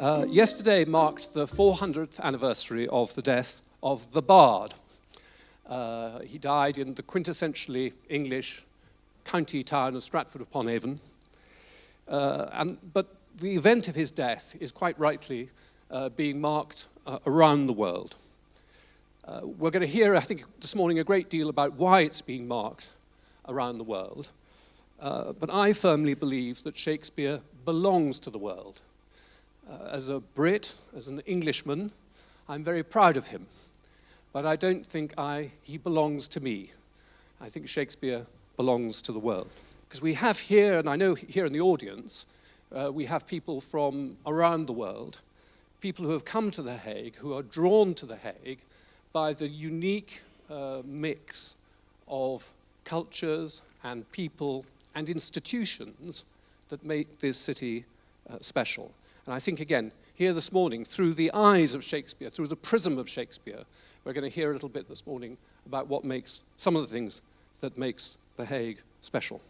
Yesterday marked the 400th anniversary of the death of the Bard. He died in the quintessentially English county town of Stratford-upon-Avon. But the event of his death is quite rightly being marked around the world. We're going to hear, I think, this morning a great deal about why it's being marked around the world. But I firmly believe that Shakespeare belongs to the world. As a Brit, as an Englishman, I'm very proud of him. But I don't think he belongs to me. I think Shakespeare belongs to the world. Because we have here, and I know here in the audience, we have people from around the world, people who have come to The Hague, who are drawn to The Hague by the unique mix of cultures and people and institutions that make this city special. And I think, again, here this morning, through the eyes of Shakespeare, through the prism of Shakespeare, we're going to hear a little bit this morning about what makes some of the things that makes The Hague special.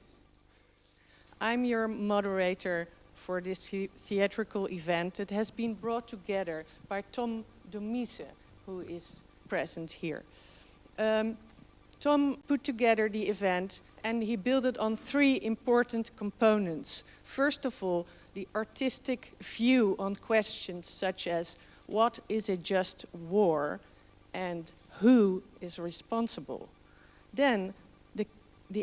I'm your moderator for this theatrical event that has been brought together by Tom Domise, who is present here. Tom put together the event and he built it on three important components. First of all, the artistic view on questions such as what is a just war and who is responsible. Then the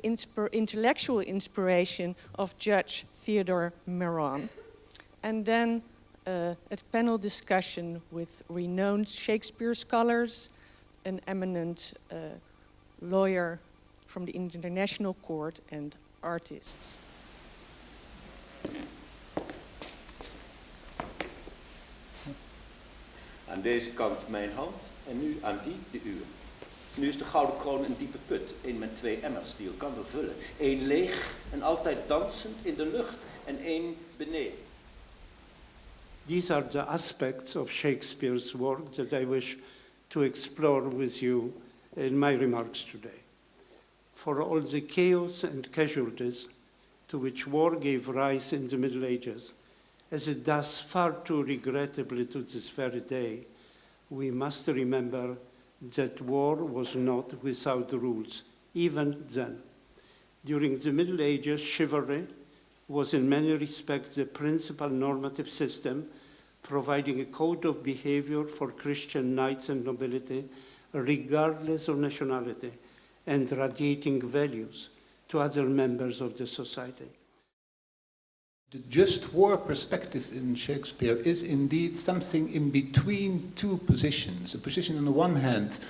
intellectual inspiration of Judge Theodore Meron. And then a panel discussion with renowned Shakespeare scholars, an eminent lawyer from the International Court and artists. Aan deze kant mijn hand en nu aan die de uwe. Nu is de gouden kroon een diepe put, één met twee emmers die elkaar vullen. Eén leeg en altijd dansend in de lucht en één beneden. These are the aspects of Shakespeare's work that I wish to explore with you in my remarks today. For all the chaos and casualties to which war gave rise in the Middle Ages, as it does far too regrettably to this very day, we must remember that war was not without rules, even then. During the Middle Ages, chivalry was in many respects the principal normative system, providing a code of behavior for Christian knights and nobility, regardless of nationality, and radiating values to other members of the society. The just war perspective in Shakespeare is indeed something in between two positions. A position on the one hand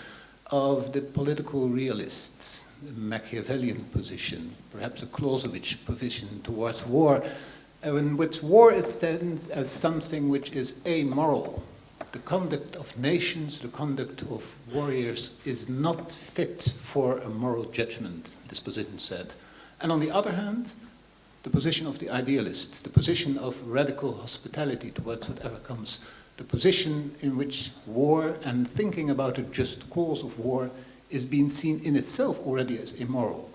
of the political realists, the Machiavellian position, perhaps a Clausewitz position towards war, in which war is seen as something which is amoral. The conduct of nations, the conduct of warriors is not fit for a moral judgment, this position said. And on the other hand, the position of the idealist, the position of radical hospitality towards whatever comes, the position in which war and thinking about a just cause of war is being seen in itself already as immoral.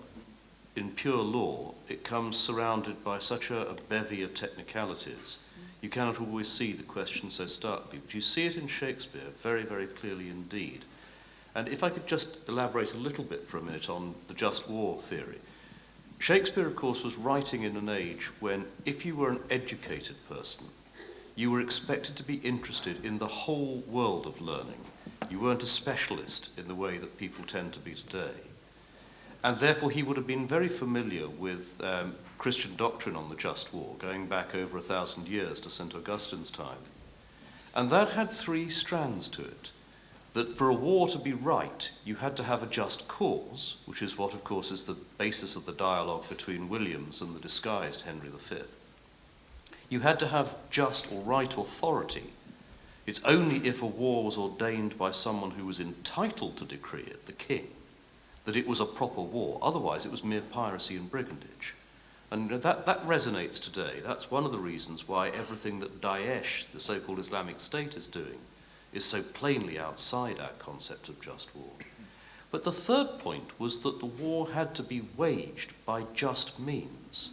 In pure law, it comes surrounded by such a bevy of technicalities. You cannot always see the question so starkly, but you see it in Shakespeare very, very clearly indeed. And if I could just elaborate a little bit for a minute on the just war theory. Shakespeare, of course, was writing in an age when, if you were an educated person, you were expected to be interested in the whole world of learning. You weren't a specialist in the way that people tend to be today. And therefore, he would have been very familiar with Christian doctrine on the just war, going back over 1,000 years to St. Augustine's time. And that had three strands to it. That for a war to be right, you had to have a just cause, which is what, of course, is the basis of the dialogue between Williams and the disguised Henry V. You had to have just or right authority. It's only if a war was ordained by someone who was entitled to decree it, the king, that it was a proper war. Otherwise, it was mere piracy and brigandage. And that resonates today. That's one of the reasons why everything that Daesh, the so-called Islamic State, is doing is so plainly outside our concept of just war. But the third point was that the war had to be waged by just means.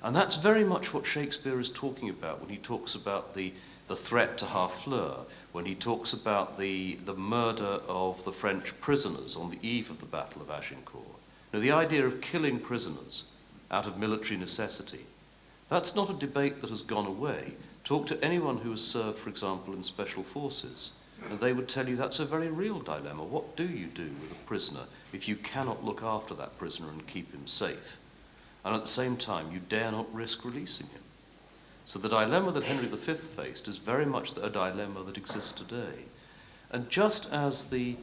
And that's very much what Shakespeare is talking about when he talks about the the threat to Harfleur, when he talks about the murder of the French prisoners on the eve of the Battle of Agincourt. Now, the idea of killing prisoners out of military necessity, that's not a debate that has gone away. Talk to anyone who has served, for example, in special forces, and they would tell you that's a very real dilemma. What do you do with a prisoner if you cannot look after that prisoner and keep him safe? And at the same time, you dare not risk releasing him. So the dilemma that Henry V faced is very much a dilemma that exists today. And just as the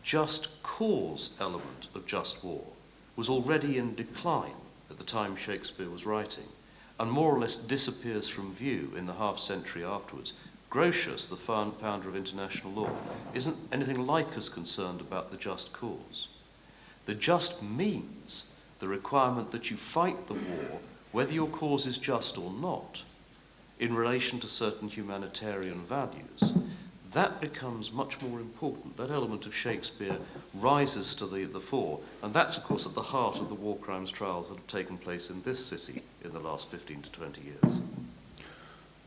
just cause element of just war was already in decline at the time Shakespeare was writing, and more or less disappears from view in the half-century afterwards, Grotius, the founder of international law, isn't anything like as concerned about the just cause. The just means the requirement that you fight the war, whether your cause is just or not, in relation to certain humanitarian values. That becomes much more important. That element of Shakespeare rises to the fore, and that's, of course, at the heart of the war crimes trials that have taken place in this city in the last 15 to 20 years.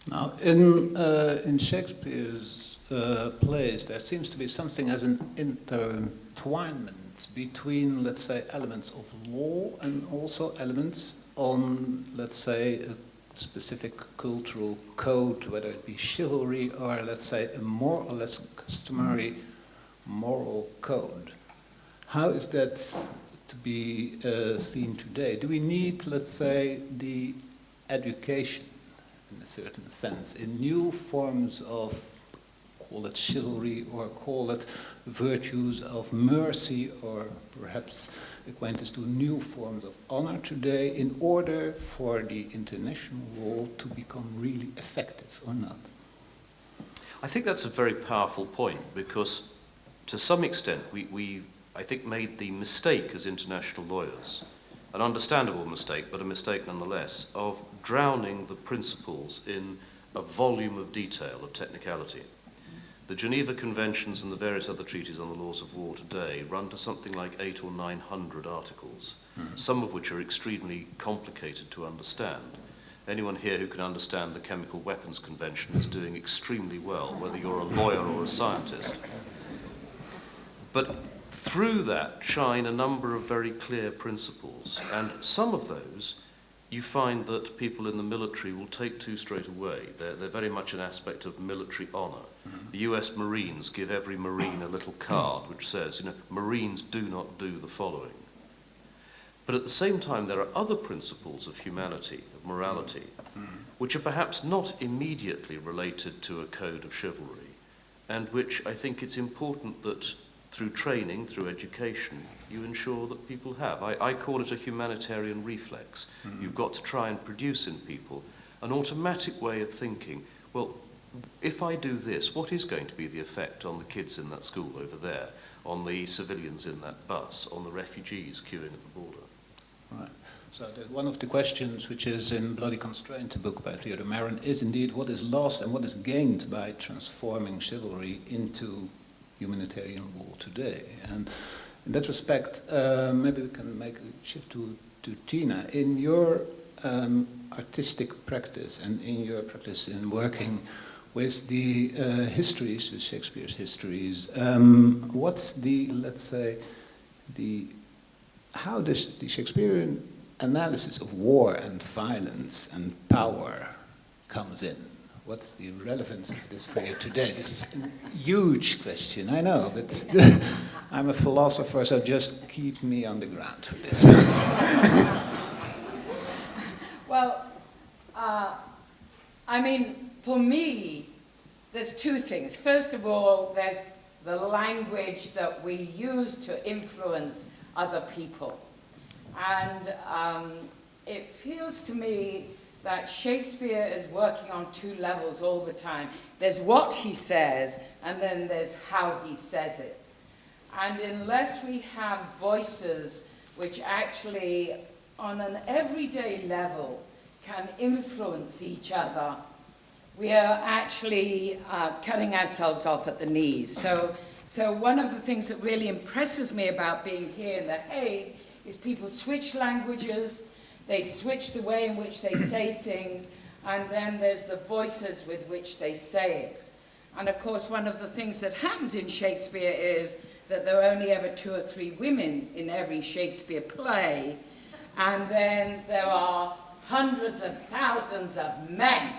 Now, in Shakespeare's plays, there seems to be something as an intertwinement between, let's say, elements of law and also elements on, let's say, a specific cultural code, whether it be chivalry or, let's say, a more or less customary moral code. How is that to be seen today? Do we need, let's say, the education, in a certain sense, in new forms of, call it chivalry or call it virtues of mercy, or perhaps acquaintance to new forms of honor today, in order for the international law to become really effective or not? I think that's a very powerful point, because to some extent we've, I think, made the mistake as international lawyers, an understandable mistake, but a mistake nonetheless, of drowning the principles in a volume of detail, of technicality. The Geneva Conventions and the various other treaties on the laws of war today run to something like 800 or 900 articles, some of which are extremely complicated to understand. Anyone here who can understand the Chemical Weapons Convention is doing extremely well, whether you're a lawyer or a scientist. But through that shine a number of very clear principles, and some of those you find that people in the military will take to straight away. They're very much an aspect of military honor. The US Marines give every Marine a little card which says, you know, Marines do not do the following. But at the same time, there are other principles of humanity, of morality, which are perhaps not immediately related to a code of chivalry, and which I think it's important that through training, through education, you ensure that people have. I call it a humanitarian reflex. You've got to try and produce in people an automatic way of thinking, well, if I do this, what is going to be the effect on the kids in that school over there, on the civilians in that bus, on the refugees queuing at the border? Right. So one of the questions which is in Bloody Constraint, a book by Theodore Marin, is indeed what is lost and what is gained by transforming chivalry into humanitarian law today. And in that respect, maybe we can make a shift to Tina. In your artistic practice and in your practice in working with the histories, with Shakespeare's histories, what's the, let's say, how does the Shakespearean analysis of war and violence and power comes in? What's the relevance of this for you today? This is a huge question, I know, but I'm a philosopher, so just keep me on the ground for this. Well, I mean, for me, there's two things. First of all, there's the language that we use to influence other people. And it feels to me that Shakespeare is working on two levels all the time. There's what he says, and then there's how he says it. And unless we have voices which actually, on an everyday level, can influence each other, we are actually cutting ourselves off at the knees. So one of the things that really impresses me about being here in The Hague is people switch languages, they switch the way in which they say things, and then there's the voices with which they say it. And of course, one of the things that happens in Shakespeare is that there are only ever 2 or 3 women in every Shakespeare play, and then there are hundreds and thousands of men.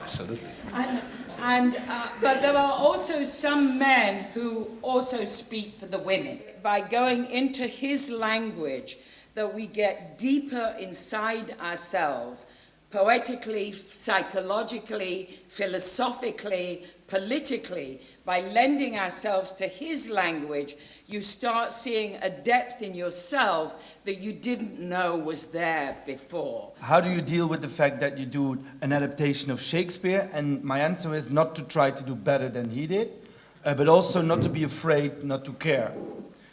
Absolutely. But there are also some men who also speak for the women. By going into his language, that we get deeper inside ourselves, poetically, psychologically, philosophically, politically. By lending ourselves to his language, you start seeing a depth in yourself that you didn't know was there before. How do you deal with the fact that you do an adaptation of Shakespeare? And my answer is not to try to do better than he did, but also not to be afraid not to care.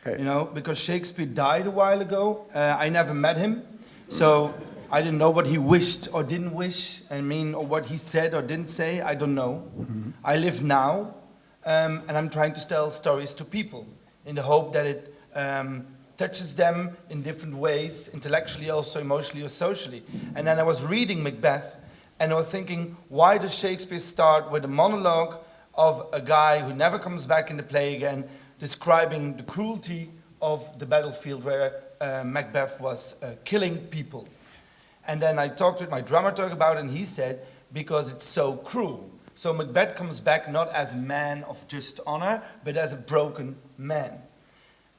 Okay. You know, because Shakespeare died a while ago. I never met him, so I didn't know what he wished or didn't wish. I mean, or what he said or didn't say. I don't know. Mm-hmm. I live now, and I'm trying to tell stories to people in the hope that it touches them in different ways, intellectually, also emotionally or socially. And then I was reading Macbeth, and I was thinking, why does Shakespeare start with a monologue of a guy who never comes back in the play again, describing the cruelty of the battlefield where Macbeth was killing people? And then I talked with my dramaturg about it, and he said, because it's so cruel. So Macbeth comes back not as a man of just honor, but as a broken man.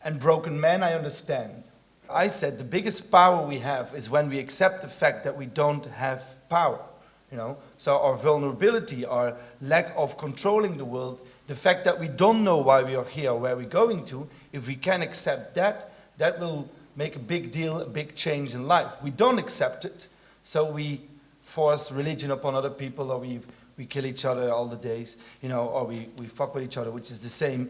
And broken men, I understand. I said the biggest power we have is when we accept the fact that we don't have power. You know? So our vulnerability, our lack of controlling the world, the fact that we don't know why we are here, where we're going to, if we can accept that, that will make a big deal, a big change in life. We don't accept it, so we force religion upon other people, or we kill each other all the days, you know, or we fuck with each other, which is the same.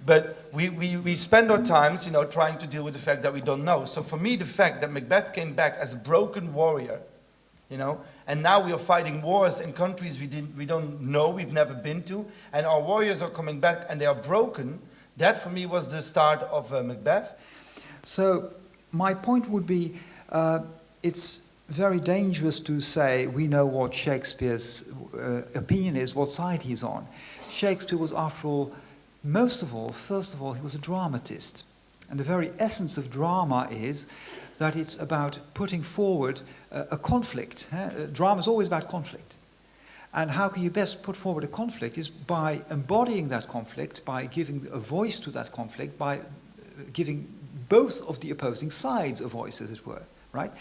But we spend our times, you know, trying to deal with the fact that we don't know. So for me, the fact that Macbeth came back as a broken warrior, you know, and now we are fighting wars in countries we don't know, we've never been to, and our warriors are coming back and they are broken, that for me was the start of Macbeth. So my point would be, it's very dangerous to say we know what Shakespeare's opinion is, what side he's on. Shakespeare was, after all, first of all, he was a dramatist. And the very essence of drama is that it's about putting forward a conflict. Drama is always about conflict. And how can you best put forward a conflict is by embodying that conflict, by giving a voice to that conflict, by giving both of the opposing sides a voice, as it were, right?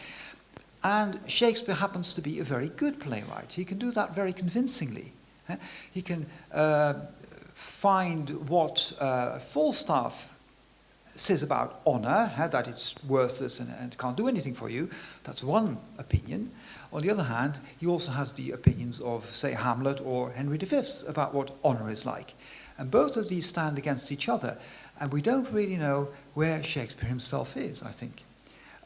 And Shakespeare happens to be a very good playwright. He can do that very convincingly. He can find what Falstaff says about honor, that it's worthless and can't do anything for you. That's one opinion. On the other hand, he also has the opinions of, say, Hamlet or Henry V about what honor is like. And both of these stand against each other. And we don't really know where Shakespeare himself is, I think.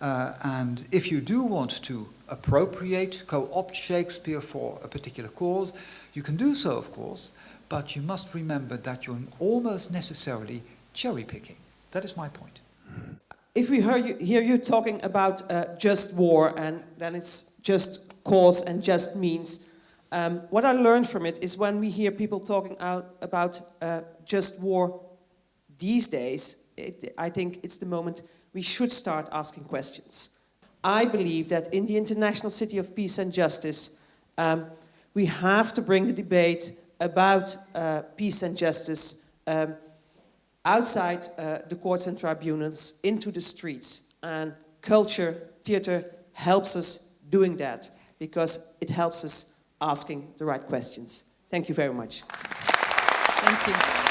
And if you do want to appropriate, co-opt Shakespeare for a particular cause, you can do so, of course, but you must remember that you're almost necessarily cherry-picking. That is my point. If we hear you talking about just war, and then it's just cause and just means, what I learned from it is when we hear people talking about just war these days, I think it's the moment we should start asking questions. I believe that in the International City of Peace and Justice, we have to bring the debate about peace and justice outside the courts and tribunals into the streets. And culture, theater helps us doing that because it helps us asking the right questions. Thank you very much. Thank you.